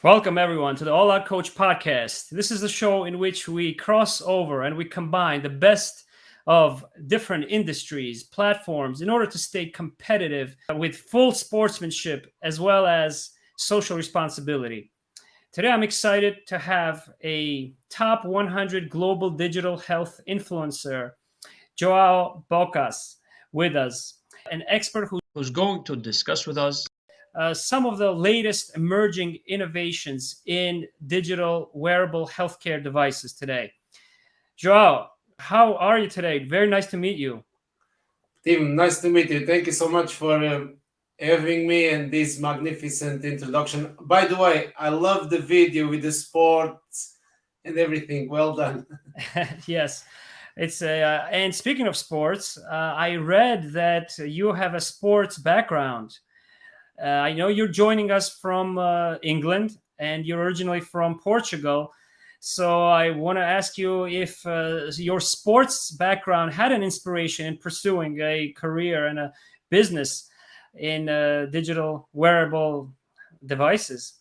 Welcome, everyone, to the All Out Coach podcast. This is the show in which we cross over and we combine the best of different industries, platforms, in order to stay competitive with full sportsmanship as well as social responsibility. Today, I'm excited to have a top 100 global digital health influencer, Joao Bocas, with us, an expert who's going to discuss with us some of the latest emerging innovations in digital wearable healthcare devices today. Joao, how are you today? Very nice to meet you. Tim, nice to meet you. Thank you so much for having me and this magnificent introduction. By the way, I love the video with the sports and everything. Well done. Yes. And speaking of sports, I read that you have a sports background. I know you're joining us from England and you're originally from Portugal. So I want to ask you if your sports background had an inspiration in pursuing a career and a business in digital wearable devices.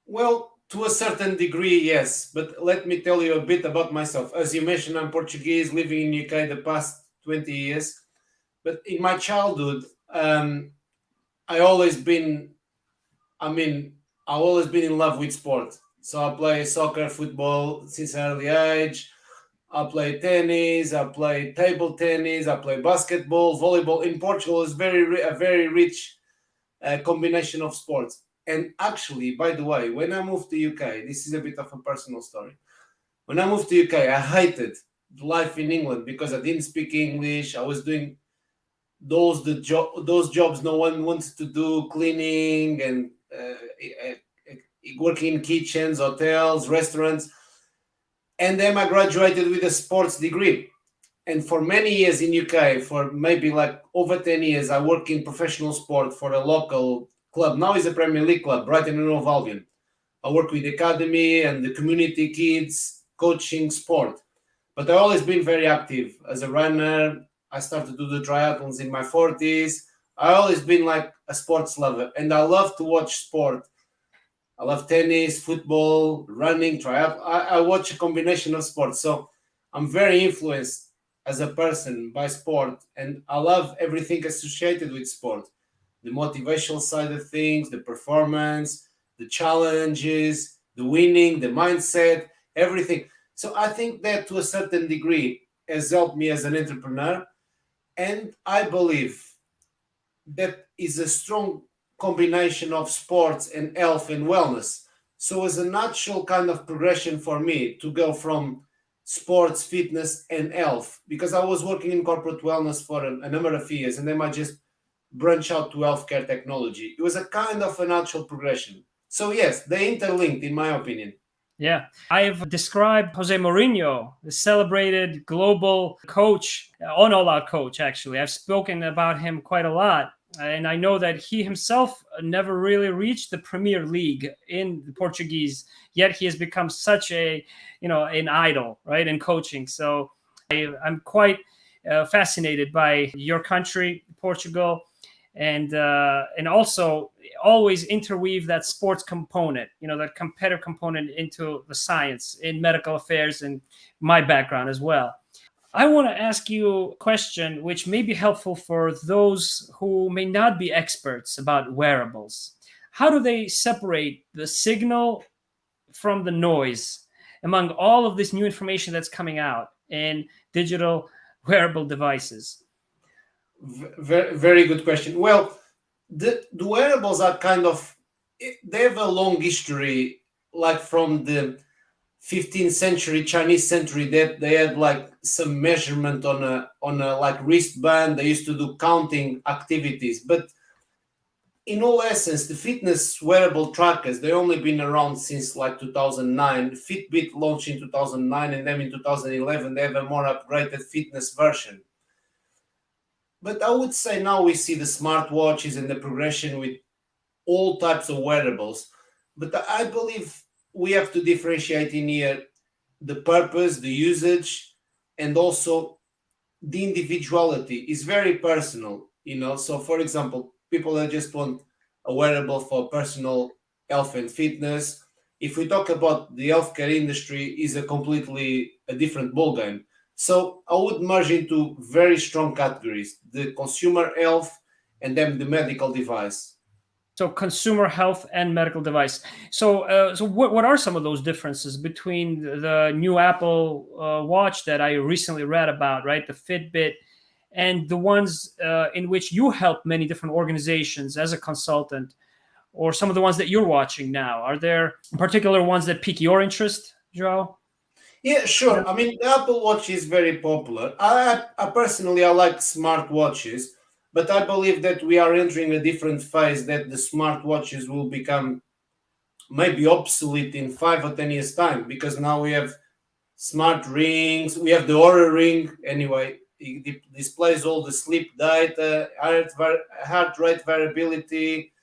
Well, to a certain degree, yes. But let me tell you a bit about myself. As you mentioned, I'm Portuguese, living in UK the past 20 years. But in my childhood, I always been, I mean, I've always been in love with sport. So I play soccer, football since an early age. I play tennis. I play table tennis. I play basketball, volleyball. In Portugal, is a very rich combination of sports. And actually, by the way, when I moved to UK, this is a bit of a personal story. When I moved to UK, I hated life in England because I didn't speak English. I was doing those jobs no one wants to do, cleaning and working in kitchens, hotels, restaurants. And then I graduated with a sports degree. And for many years in UK, for maybe like over 10 years, I worked in professional sport for a local club. Now it's a Premier League club, Brighton and Hove Albion. I work with the academy and the community kids, coaching sport. But I've always been very active as a runner. I started to do the triathlons in my 40s. I've always been like a sports lover, and I love to watch sport. I love tennis, football, running, triathlon. I watch a combination of sports. So I'm very influenced as a person by sport, and I love everything associated with sport. The motivational side of things, the performance, the challenges, the winning, the mindset, everything. So I think that to a certain degree has helped me as an entrepreneur. And I believe that is a strong combination of sports and health and wellness. So it's a natural kind of progression for me to go from sports, fitness, and health, because I was working in corporate wellness for a number of years, and then I just branch out to healthcare technology. It was a kind of a natural progression. So yes, they interlinked, in my opinion. Yeah, I've described Jose Mourinho, the celebrated global coach, on All Out Coach, actually. I've spoken about him quite a lot. And I know that he himself never really reached the Premier League in the Portuguese, yet he has become such an idol, right, in coaching. So I'm quite fascinated by your country, Portugal, and also always interweave that sports component, that competitive component into the science in medical affairs and my background as well. I want to ask you a question which may be helpful for those who may not be experts about wearables. How do they separate the signal from the noise among all of this new information that's coming out in digital wearable devices? Very, very good question. Well, the wearables are they have a long history, like from the 15th century, Chinese century, that they had like some measurement on a like wristband. They used to do counting activities, but in all essence, the fitness wearable trackers, they only been around since like 2009. Fitbit launched in 2009, and then in 2011 they have a more upgraded fitness version. But I would say now we see the smartwatches and the progression with all types of wearables. But I believe we have to differentiate in here the purpose, the usage, and also the individuality is very personal, So, for example, people that just want a wearable for personal health and fitness. If we talk about the healthcare industry, is a completely a different ballgame. So I would merge into very strong categories: the consumer health and then the medical device. So consumer health and medical device. So what are some of those differences between the new Apple Watch that I recently read about, right? The Fitbit, and the ones in which you help many different organizations as a consultant, or some of the ones that you're watching now? Are there particular ones that pique your interest, Joe? Yeah, sure. I mean, the Apple Watch is very popular. I personally I like smart watches, but I believe that we are entering a different phase that the smart watches will become maybe obsolete in 5 or 10 years time, because now we have smart rings. We have the Aura ring anyway. It displays all the sleep data, heart rate variability,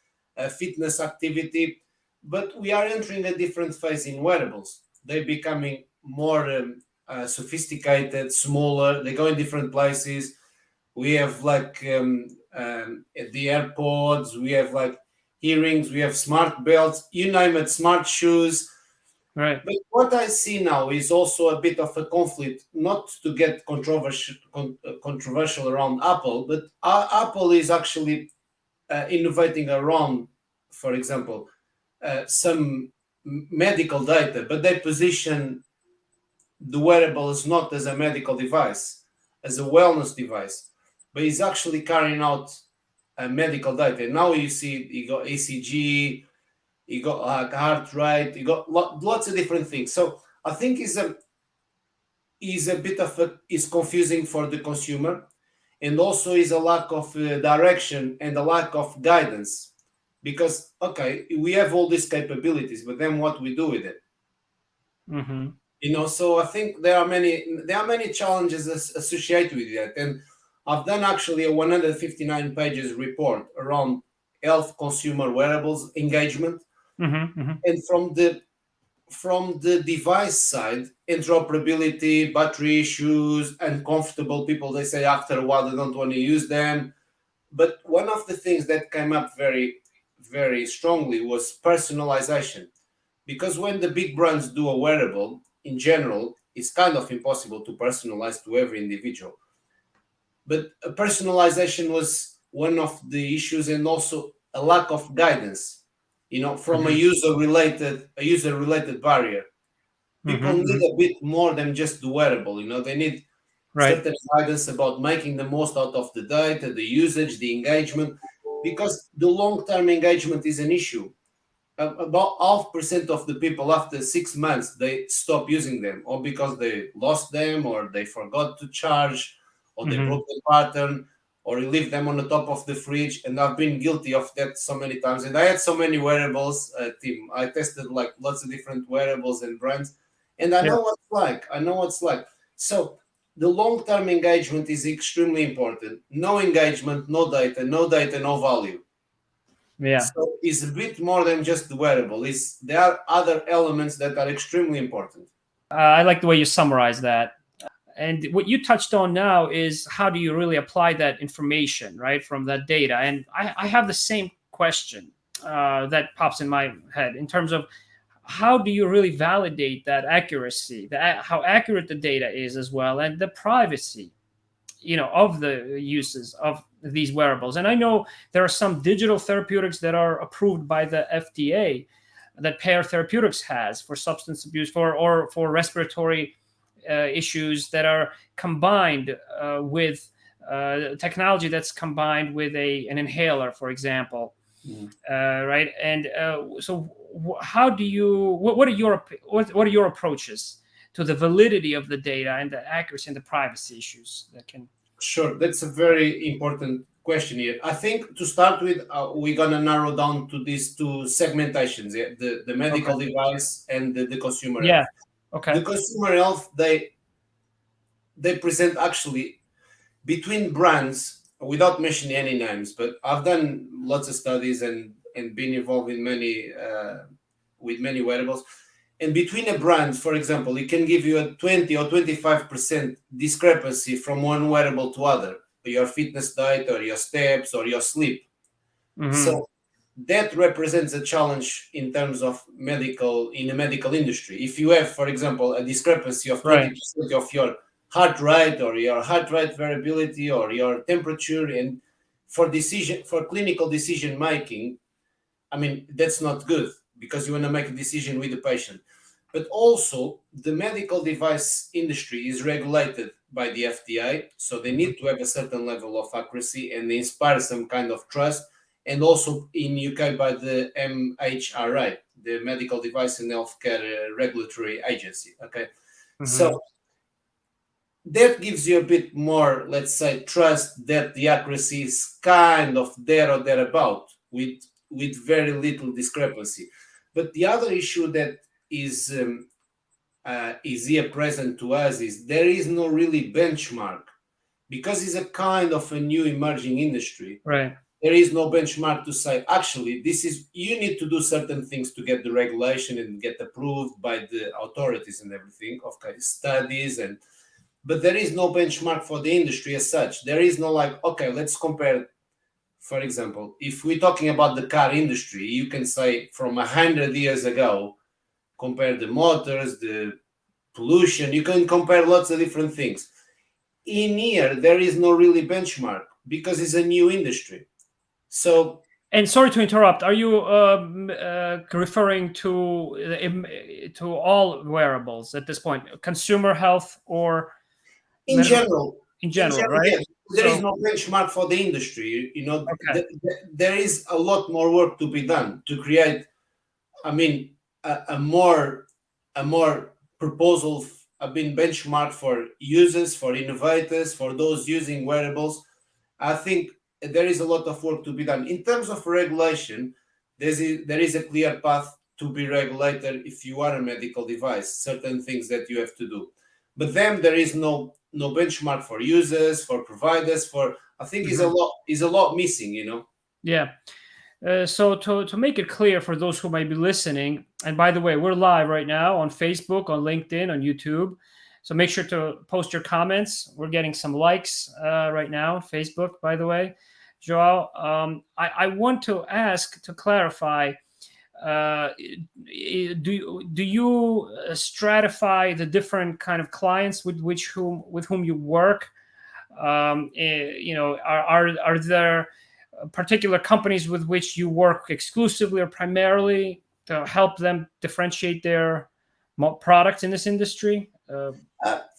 fitness activity. But we are entering a different phase in wearables. They're becoming more sophisticated, smaller. They go in different places. We have like the AirPods. We have like earrings. We have smart belts. You name it, smart shoes. Right. But what I see now is also a bit of a conflict, not to get controversial around Apple, but Apple is actually innovating around, for example, some medical data, but they position the wearable as not as a medical device, as a wellness device, but it's actually carrying out medical data. Now you see you got ECG, you got like heart rate, you got lots of different things. So I think is a bit of is confusing for the consumer, and also is a lack of direction and a lack of guidance, because okay, we have all these capabilities, but then what we do with it? Mm-hmm. So I think there are many challenges associated with that, and I've done actually a 159 pages report around health consumer wearables engagement, Mm-hmm. Mm-hmm. and from the device side, interoperability, battery issues, uncomfortable people, they say after a while they don't want to use them. But one of the things that came up very, very strongly was personalization. Because when the big brands do a wearable, in general, it's kind of impossible to personalize to every individual. But personalization was one of the issues, and also a lack of guidance, from a Mm-hmm. user related barrier. People Mm-hmm. need a bit more than just the wearable. They need Right. certain guidance about making the most out of the data, the usage, the engagement, because the long-term engagement is an issue. About 0.5% of the people after 6 months they stop using them, or because they lost them, or they forgot to charge, or they Mm-hmm. broke the pattern, or you leave them on the top of the fridge. And I've been guilty of that so many times. And I had so many wearables, Tim. I tested like lots of different wearables and brands, and I Yeah. know what's like. I know what's like. So the long-term engagement is extremely important. No engagement, no data, no data, no value. Yeah. So it's a bit more than just the wearable. There are other elements that are extremely important. I like the way you summarize that. And what you touched on now is how do you really apply that information, right, from that data? And I have the same question that pops in my head in terms of how do you really validate that accuracy, how accurate the data is as well, and the privacy, of the uses of these wearables. And I know there are some digital therapeutics that are approved by the FDA that Pear Therapeutics has for substance abuse or for respiratory issues that are combined with technology that's combined with an inhaler, for example. Mm. Right. And how do you what are your approaches to the validity of the data and the accuracy and the privacy issues that can. Sure, that's a very important question here. I think to start with, we're gonna narrow down to these two segmentations: yeah? the Okay. medical device and the consumer Yeah. health. The Okay. consumer health, they present actually between brands, without mentioning any names, but I've done lots of studies and been involved in many with many wearables. And between a brand, for example, it can give you a 20 or 25% discrepancy from one wearable to other, your fitness diet or your steps or your sleep. So that represents a challenge in terms of in the medical industry. If you have, for example, a discrepancy of 20% of your heart rate or your heart rate variability or your temperature, and for clinical decision making, I mean, that's not good because you want to make a decision with the patient. But also, the medical device industry is regulated by the FDA, so they need to have a certain level of accuracy and inspire some kind of trust. And also in UK by the MHRA, the Medical Device and Healthcare Regulatory Agency. Okay, so that gives you a bit more, let's say, trust that the accuracy is kind of there or thereabout with very little discrepancy. But the other issue that is here present to us is there is no really benchmark because it's a kind of a new emerging industry. Right. There is no benchmark to say, actually, you need to do certain things to get the regulation and get approved by the authorities and everything, okay, studies but there is no benchmark for the industry as such. There is no like, okay, let's compare. For example, if we're talking about the car industry, you can say from 100 years ago, compare the motors, the pollution, you can compare lots of different things. In here, there is no really benchmark because it's a new industry. So, and sorry to interrupt, are you referring to all wearables at this point, consumer health or in general, right? yes, there is no benchmark for the industry. You know, there is a lot more work to be done to create, I mean, a more proposal, benchmark for users, for innovators, for those using wearables. I think there is a lot of work to be done. In terms of regulation, there is a clear path to be regulated if you are a medical device, certain things that you have to do. But then there is no benchmark for users, for providers, I think is a lot missing, you know? Yeah. So to make it clear for those who might be listening, and by the way, we're live right now on Facebook, on LinkedIn, on YouTube. So make sure to post your comments. We're getting some likes right now on Facebook, by the way. Joao, I want to ask to clarify, do you stratify the different kind of clients with whom you work? You know, are there particular companies with which you work exclusively or primarily to help them differentiate their products in this industry?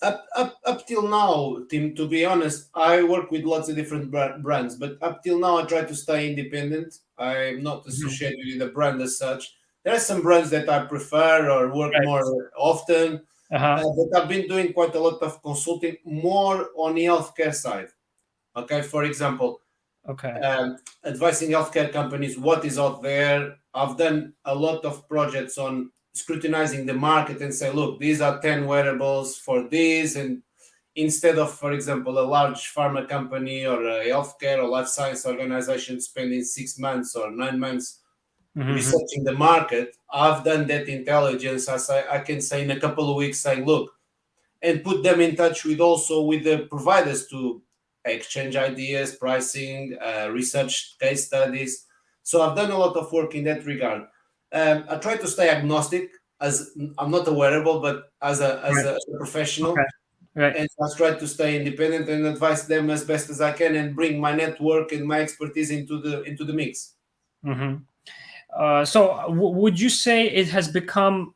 Up till now, Tim, to be honest, I work with lots of different brands, but up till now, I try to stay independent. I'm not associated with a brand as such. There are some brands that I prefer or work more often, but I've been doing quite a lot of consulting more on the healthcare side. Okay, for example, advising healthcare companies what is out there. I've done a lot of projects on scrutinizing the market and say, look, these are 10 wearables for this, and instead of, for example, a large pharma company or a healthcare or life science organization spending 6 months or 9 months researching the market, I've done that intelligence, I can say, in a couple of weeks, saying, look, and put them in touch with the providers to exchange ideas, pricing, research case studies. So I've done a lot of work in that regard. I try to stay agnostic, as I'm not a wearable, but as a professional. And I try to stay independent and advise them as best as I can and bring my network and my expertise into the mix. So would you say it has become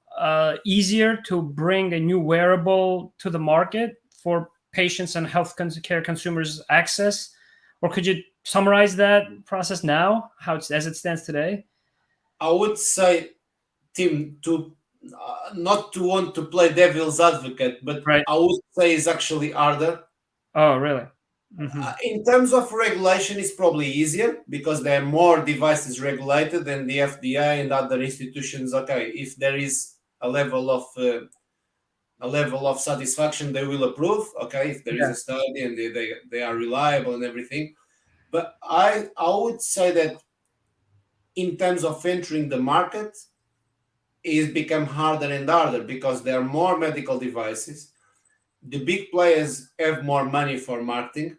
easier to bring a new wearable to the market for patients and healthcare consumers access? Or could you summarize that process now, as it stands today? I would say, Tim, not to want to play devil's advocate, but I would say it's actually harder. Oh, really? In terms of regulation, it's probably easier because there are more devices regulated than the FDA and other institutions. Okay, if there is a level of satisfaction, they will approve. Okay, if there is a study and they are reliable and everything. But I would say that in terms of entering the market, is become harder and harder because there are more medical devices. The big players have more money for marketing.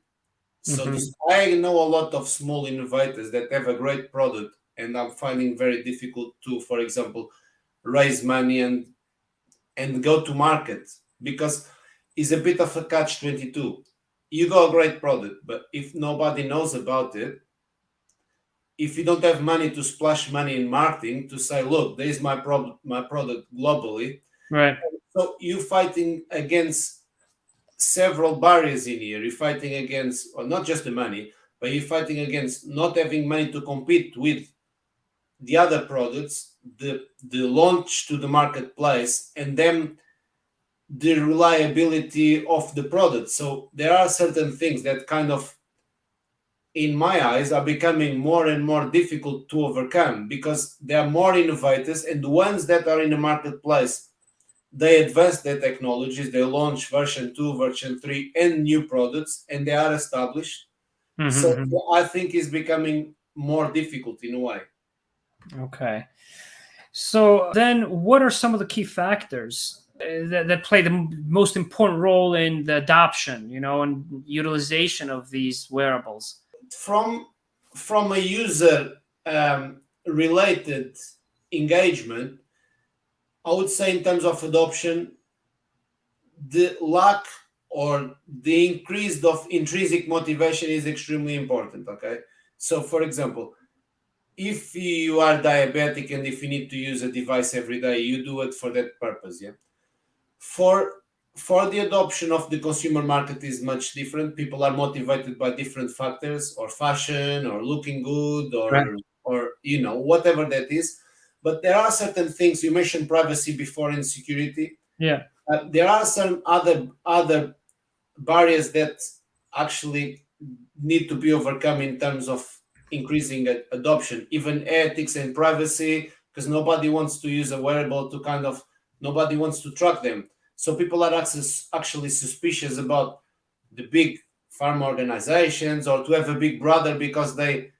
So I know a lot of small innovators that have a great product, and I'm finding very difficult to, for example, raise money and go to market, because it's a bit of a catch-22. You got a great product, but if nobody knows about it, if you don't have money to splash money in marketing to say, look, there is my product globally, Right. so you're fighting against several barriers in here. You're fighting against, or not just the money, but you're fighting against not having money to compete with the other products, the launch to the marketplace, and then the reliability of the product. So there are certain things that kind of, in my eyes, are becoming more and more difficult to overcome because there are more innovators, and the ones that are in the marketplace, they advance their technologies, they launch version 2, version 3, and new products, and they are established. So I think it's becoming more difficult in a way. Okay. So then what are some of the key factors that play the most important role in the adoption, and utilization of these wearables? From a user related engagement, I would say in terms of adoption, the lack or the increase of intrinsic motivation is extremely important. Okay, so for example, if you are diabetic and if you need to use a device every day, you do it for that purpose. Yeah. For the adoption of the consumer market is much different. People are motivated by different factors, or fashion, or looking good, Right. or whatever that is. But there are certain things. You mentioned privacy before and security. Yeah. There are some other barriers that actually need to be overcome in terms of increasing adoption, even ethics and privacy, because nobody wants to use a wearable to nobody wants to track them. So people are actually suspicious about the big pharma organizations, or to have a big brother because the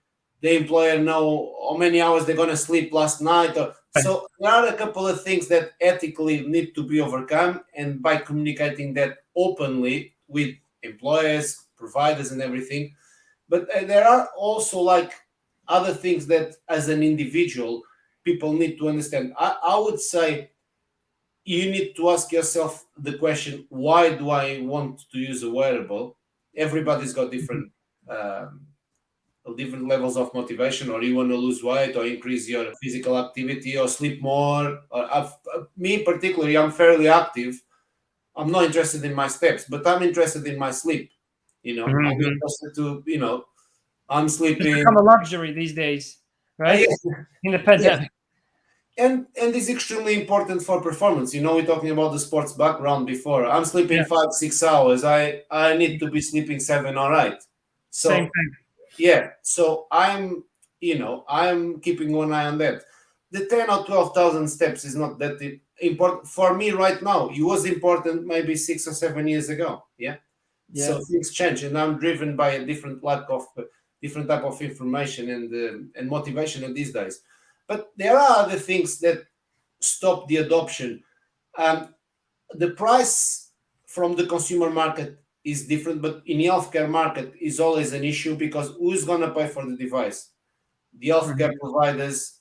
employer know how many hours they're going to sleep last night. So there are a couple of things that ethically need to be overcome, and by communicating that openly with employers, providers, and everything. But there are also other things that, as an individual, people need to understand. I would say you need to ask yourself the question, why do I want to use a wearable? Everybody's got different levels of motivation, or you want to lose weight, or increase your physical activity, or sleep more. Me particularly, I'm fairly active. I'm not interested in my steps, but I'm interested in my sleep. I'm interested to, I'm It's sleeping. become a luxury these days, right? Yes. In the pandemic. And it's extremely important for performance. We're talking about the sports background before. I'm sleeping 5-6 hours. I need to be sleeping 7 or 8. So Same thing. yeah. So I'm keeping one eye on that. The 10 or 12,000 steps is not that important for me right now. It was important maybe 6 or 7 years ago. Yeah. So things change, and I'm driven by a different type of information and motivation these days. But there are other things that stop the adoption. The price from the consumer market is different, but in the healthcare market is always an issue, because who's going to pay for the device? The healthcare providers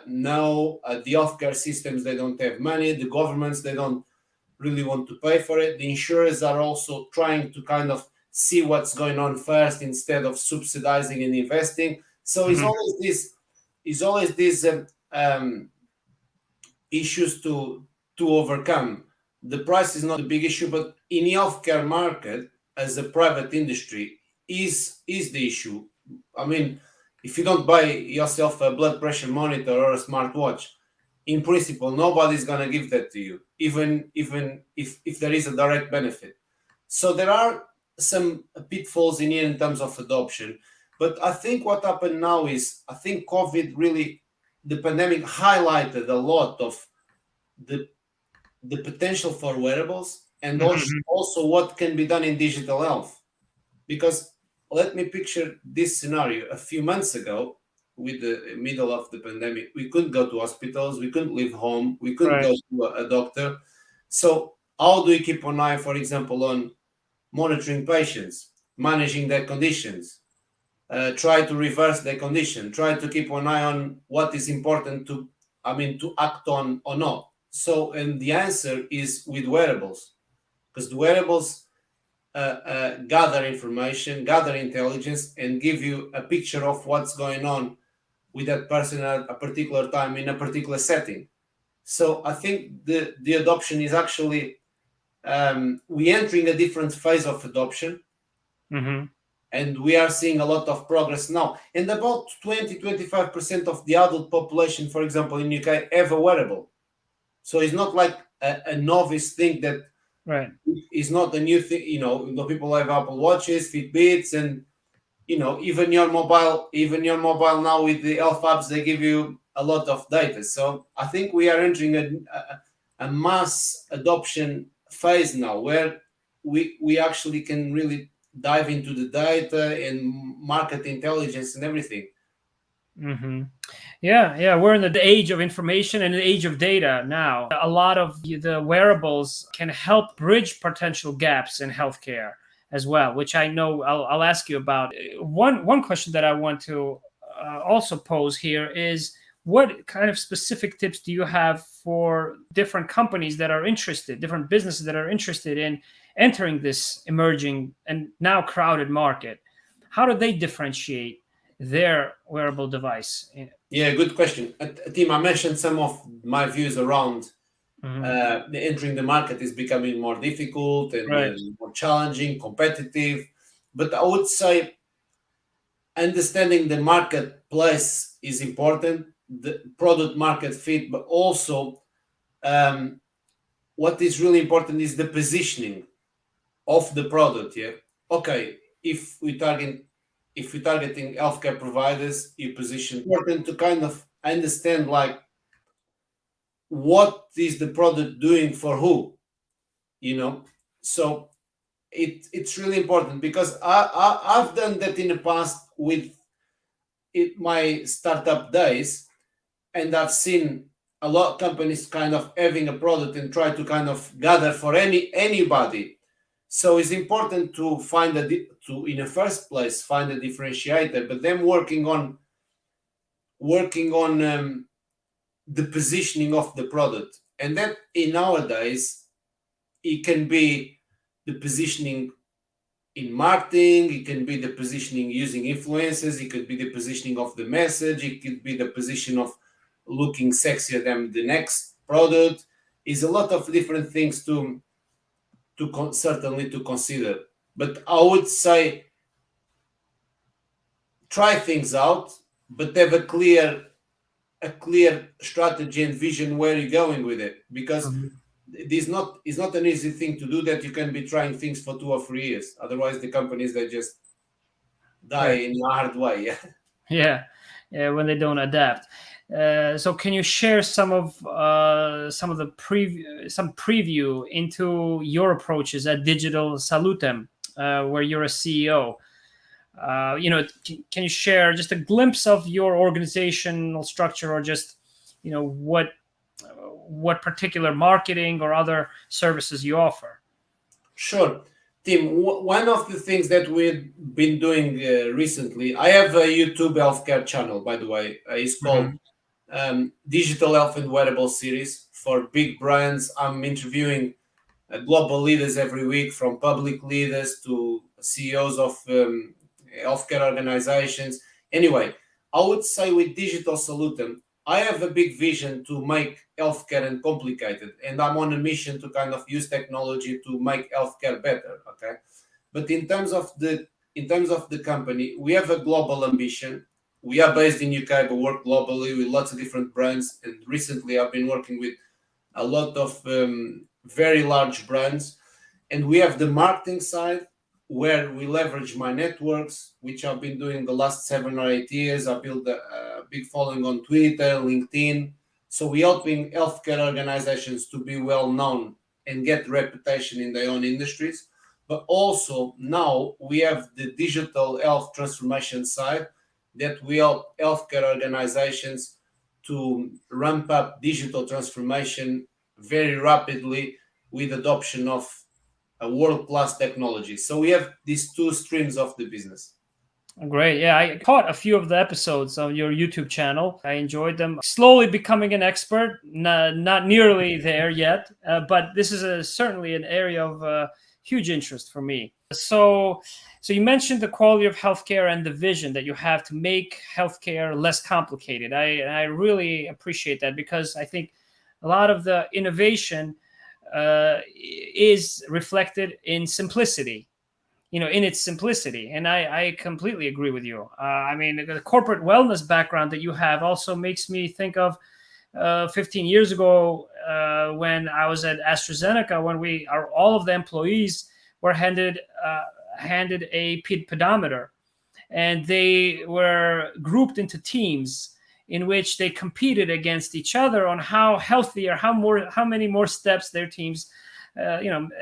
know, the healthcare systems, they don't have money. The governments, they don't really want to pay for it. The insurers are also trying to kind of see what's going on first instead of subsidizing and investing. So it's always these issues to overcome. The price is not a big issue, but in the healthcare market, as a private industry, is the issue. I mean, if you don't buy yourself a blood pressure monitor or a smartwatch, in principle, nobody's going to give that to you, even if there is a direct benefit. So there are some pitfalls in here in terms of adoption. But I think what happened now is, I think COVID really, the pandemic highlighted a lot of the potential for wearables, and also what can be done in digital health. Because let me picture this scenario. A few months ago, with the middle of the pandemic, we couldn't go to hospitals, we couldn't leave home, we couldn't Right. go to a doctor. So how do we keep an eye, for example, on monitoring patients, managing their conditions, try to reverse their condition, try to keep an eye on what is important to act on or not. So, and the answer is with wearables, because the wearables gather information, gather intelligence, and give you a picture of what's going on with that person at a particular time in a particular setting. So I think the adoption is actually we're entering a different phase of adoption, Mm-hmm. and we are seeing a lot of progress now. And about 20-25% of the adult population, for example, in UK, have a wearable. So it's not like a novice thing that Right. is not a new thing. The people have Apple Watches, Fitbits, and even your mobile now with the health apps, they give you a lot of data. So I think we are entering a mass adoption phase now, where we actually can really dive into the data and market intelligence and everything. Mm-hmm. Yeah, we're in the age of information and the age of data now. A lot of the wearables can help bridge potential gaps in healthcare as well, which I know I'll ask you about. One question that I want to also pose here is, what kind of specific tips do you have for different companies that are interested, different businesses that are interested in entering this emerging and now crowded market? How do they differentiate their wearable device? Yeah, good question. Tim, I mentioned some of my views around Mhm. entering the market is becoming more difficult and Right. more challenging, competitive. But I would say understanding the marketplace is important, the product market fit, but also um, what is really important is the positioning of the product. Yeah. Okay. If we're targeting healthcare providers, you position important to kind of understand like what is the product doing for who, you know. So it's really important because I've done that in the past with my startup days, and I've seen a lot of companies kind of having a product and try to kind of gather for anybody. So it's important to find to in the first place find a differentiator, but then working on the positioning of the product, and that in nowadays it can be the positioning in marketing, it can be the positioning using influencers, it could be the positioning of the message, it could be the position of looking sexier than the next product. Is a lot of different things certainly to consider. But I would say try things out, but have a clear strategy and vision where you're going with it, because Mhm. it's not an easy thing to do, that you can be trying things for 2 or 3 years. Otherwise, the companies, they just die Right. in a hard way. Yeah. Yeah. Yeah. When they don't adapt. So can you share some of the some preview into your approaches at Digital Salutem, where you're a CEO? Can you share just a glimpse of your organizational structure, or just what particular marketing or other services you offer? Sure. Tim, one of the things that we've been doing recently, I have a YouTube healthcare channel, by the way. It's called Mhm. Digital Health and Wearable series for big brands. I'm interviewing global leaders every week, from public leaders to CEOs of healthcare organizations. Anyway, I would say with Digital Salutem, I have a big vision to make healthcare uncomplicated, and I'm on a mission to kind of use technology to make healthcare better. Okay, but in terms of the company, we have a global ambition. We are based in UK, but work globally with lots of different brands. And recently, I've been working with a lot of very large brands. And we have the marketing side, where we leverage my networks, which I've been doing the last 7 or 8 years. I built a big following on Twitter, LinkedIn. So we're helping healthcare organizations to be well known and get reputation in their own industries. But also now we have the digital health transformation side, that we help healthcare organizations to ramp up digital transformation very rapidly with adoption of a world-class technology. So we have these two streams of the business. Great. Yeah, I caught a few of the episodes on your YouTube channel. I enjoyed them. Slowly becoming an expert, not nearly there yet, but this is certainly an area of huge interest for me. So you mentioned the quality of healthcare and the vision that you have to make healthcare less complicated. I really appreciate that, because I think a lot of the innovation is reflected in simplicity, in its simplicity. And I completely agree with you. I mean, the corporate wellness background that you have also makes me think of 15 years ago when I was at AstraZeneca, when all of the employees were handed a pedometer, and they were grouped into teams in which they competed against each other on how healthy or how many more steps their teams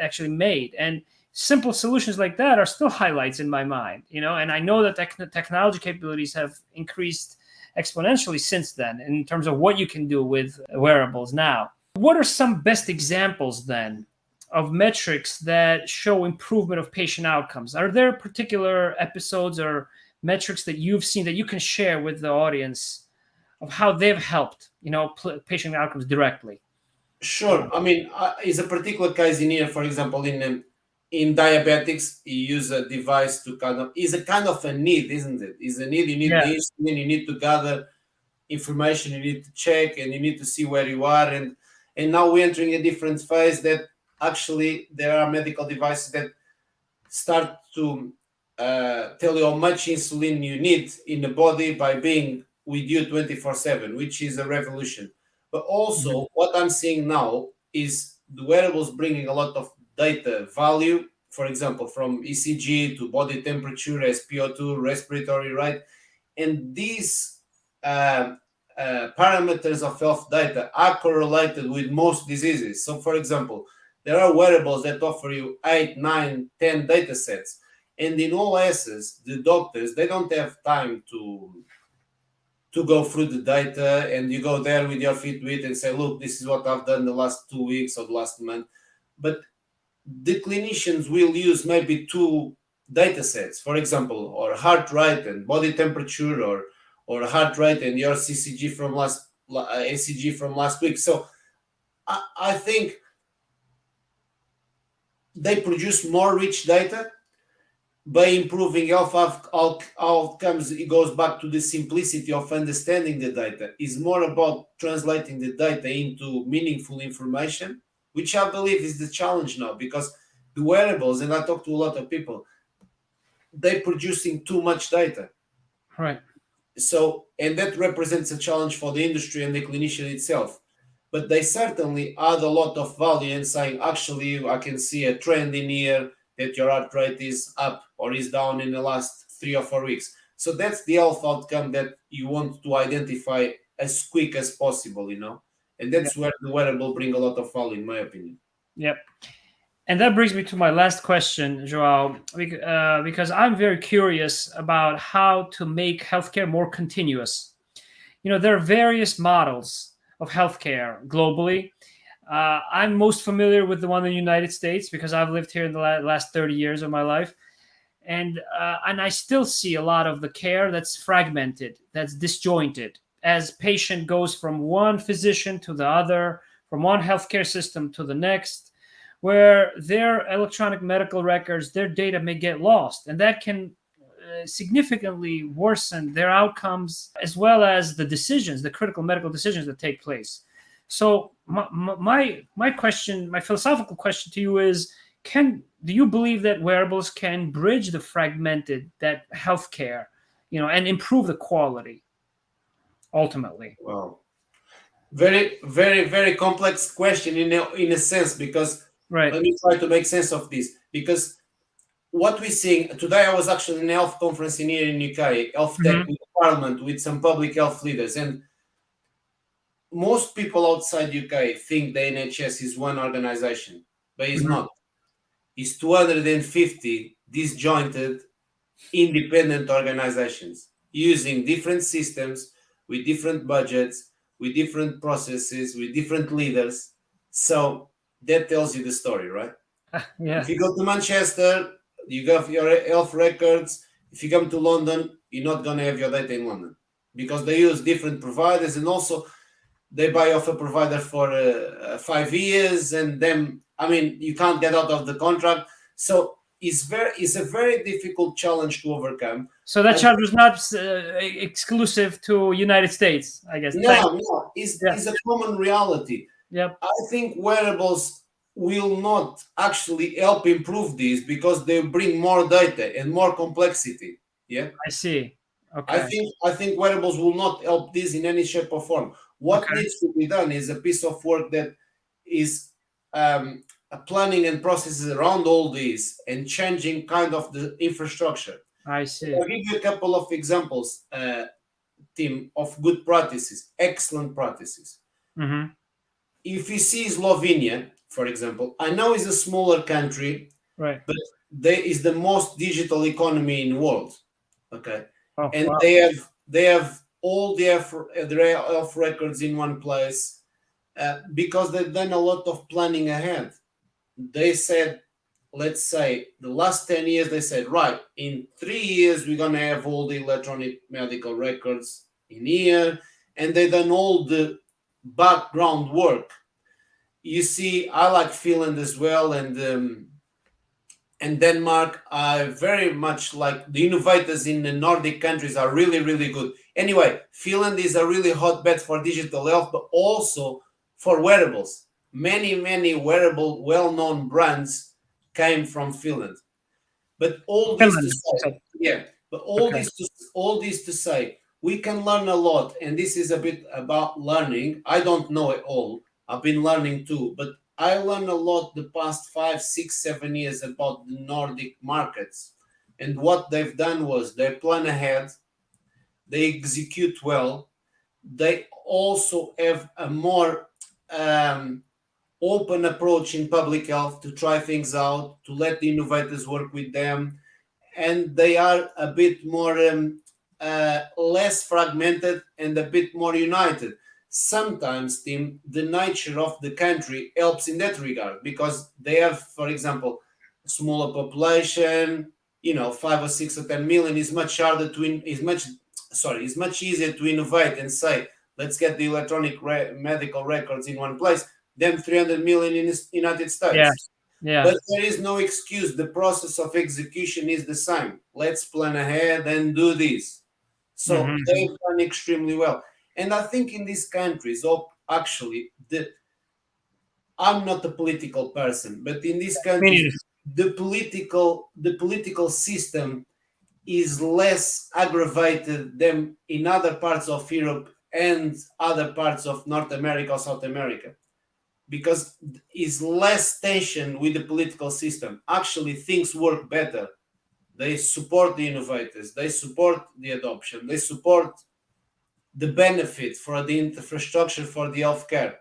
actually made. And simple solutions like that are still highlights in my mind, and I know that technology capabilities have increased exponentially since then in terms of what you can do with wearables now. What are some best examples then of metrics that show improvement of patient outcomes? Are there particular episodes or metrics that you've seen that you can share with the audience of how they've helped, patient outcomes directly? Sure. I mean, is a particular case in here, for example, in diabetics, you use a device to is a kind of a need, isn't it? Is a need. You need the insulin, you need to gather information, you need to check, and you need to see where you are. And now we're entering a different phase that actually there are medical devices that start to tell you how much insulin you need in the body by being with you 24/7, which is a revolution. But also, what I'm seeing now is the wearables bringing a lot of data value, for example, from ECG to body temperature, SpO2, respiratory, right? And these parameters of health data are correlated with most diseases. So, for example, there are wearables that offer you 8, 9, 10 data sets. And in all cases, the doctors, they don't have time to go through the data, and you go there with your Fitbit and say, look, this is what I've done the last 2 weeks or the last month. But the clinicians will use maybe 2 data sets, for example, or heart rate and body temperature, or heart rate and your ECG from last week. So I think they produce more rich data by improving health outcomes. It goes back to the simplicity of understanding the data. It's more about translating the data into meaningful information, which I believe is the challenge now, because the wearables, and I talk to a lot of people, they're producing too much data. Right. So, and that represents a challenge for the industry and the clinician itself. But they certainly add a lot of value in saying, actually, I can see a trend in here that your heart rate is up or is down in the last 3 or 4 weeks. So that's the health outcome that you want to identify as quick as possible, and that's where the wearable bring a lot of value, in my opinion. Yep. And that brings me to my last question, Joao, because I'm very curious about how to make healthcare more continuous. There are various models of healthcare globally. I'm most familiar with the one in the United States because I've lived here in the last 30 years of my life. And I still see a lot of the care that's fragmented, that's disjointed, as patient goes from one physician to the other, from one healthcare system to the next, where their electronic medical records, their data may get lost. And that can significantly worsen their outcomes, as well as the critical medical decisions that take place. So my question, my philosophical question to you is, do you believe that wearables can bridge the fragmented, that healthcare, and improve the quality ultimately? Wow. Very, very, very complex question in a sense, because Right. let me try to make sense of this. Because what we're seeing today, I was actually in a health conference here in UK, health tech with Parliament, with some public health leaders, and most people outside UK think the NHS is one organization, but it's not. It's 250 disjointed, independent organizations. using different systems with different budgets, with different processes, with different leaders. So that tells you the story, right? Yeah, If you go to Manchester, you have your health records. If you come to London, you're not going to have your data in London because they use different providers, and also they buy off a provider for 5 years, and then I mean you can't get out of the contract. So it's a very difficult challenge to overcome. so that And charge was not exclusive to United States, I guess. no, Yeah. is a common reality. Yep. I think wearables will not actually help improve this because they bring more data and more complexity. Yeah. I see. I Okay. think I think wearables will not help this in any shape or form. What Okay. needs to be done is a piece of work that is a planning and processes around all these and changing kind of the infrastructure. I see. I'll give you a couple of examples, Tim, of good practices, excellent practices. Mm-hmm. If you see Slovenia, for example, I know it's a smaller country, Right. but they is the most digital economy in the world. Okay, Oh, and wow. they have all their health records in one place because they've done a lot of planning ahead. They said, let's say the last 10 years, they said, right, in 3 years we're gonna have all the electronic medical records in here, and they done all the background work. You see, I like Finland as well, and Denmark. I very much like the innovators in the Nordic countries are really, really good. Anyway, Finland is a really hotbed for digital health, but also for wearables. Many wearable, well-known brands came from Finland. But all this to Finland. say, yeah, but Okay. all this to say, we can learn a lot, and this is a bit about learning. I don't know it all. I've been learning too, but I learned a lot the past 5, 6, 7 years about the Nordic markets. And what they've done was they plan ahead, they execute well, they also have a more open approach in public health to try things out, to let the innovators work with them, and they are a bit more less fragmented and a bit more united. Sometimes, Tim, the nature of the country helps in that regard because they have, for example, a smaller population. 5 or 6 or 10 million is much harder to is much easier to innovate and say let's get the electronic medical records in one place than 300 million in the United Yeah. States. Yeah. But there is no excuse. The process of execution is the same. Let's plan ahead and do this. So Mm-hmm. they've done extremely well. And I think in these countries, actually, I'm not a political person, but in these Me countries, neither. the political system is less aggravated than in other parts of Europe and other parts of North America or South America, because is less tension with the political system. Actually, things work better. They support the innovators, they support the adoption, they support the benefit for the infrastructure for the healthcare.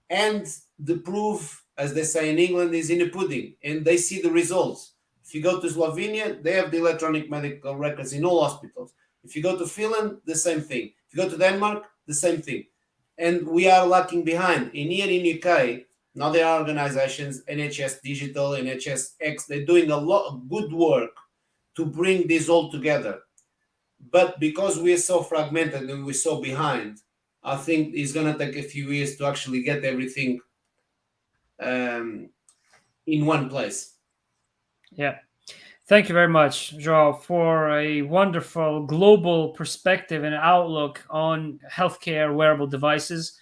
And the proof, as they say in England, is in the pudding, and they see the results. If you go to Slovenia, they have the electronic medical records in all hospitals. If you go to Finland, the same thing. If you go to Denmark, the same thing. And we are lagging behind. In here in UK, now there are organizations, NHS Digital, NHS X, they're doing a lot of good work to bring this all together. But because we're so fragmented and we're so behind, I think it's going to take a few years to actually get everything in one place. Yeah. Thank you very much, Joao, for a wonderful global perspective and outlook on healthcare wearable devices.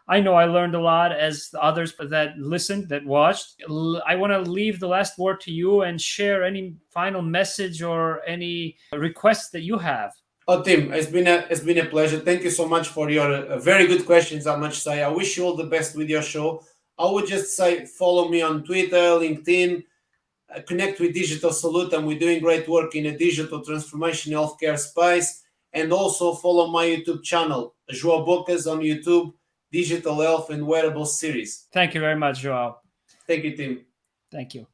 I know I learned a lot, as others that listened, that watched. I want to leave the last word to you and share any final message or any requests that you have. Oh, Tim, it's been a pleasure. Thank you so much for your very good questions. I must say, I wish you all the best with your show. I would just say follow me on Twitter, LinkedIn, connect with Digital Salutem. We're doing great work in a digital transformation healthcare space, and also follow my YouTube channel, Joao Bocas on YouTube, Digital Health and Wearables series. Thank you very much, Joao. Thank you, Tim. Thank you.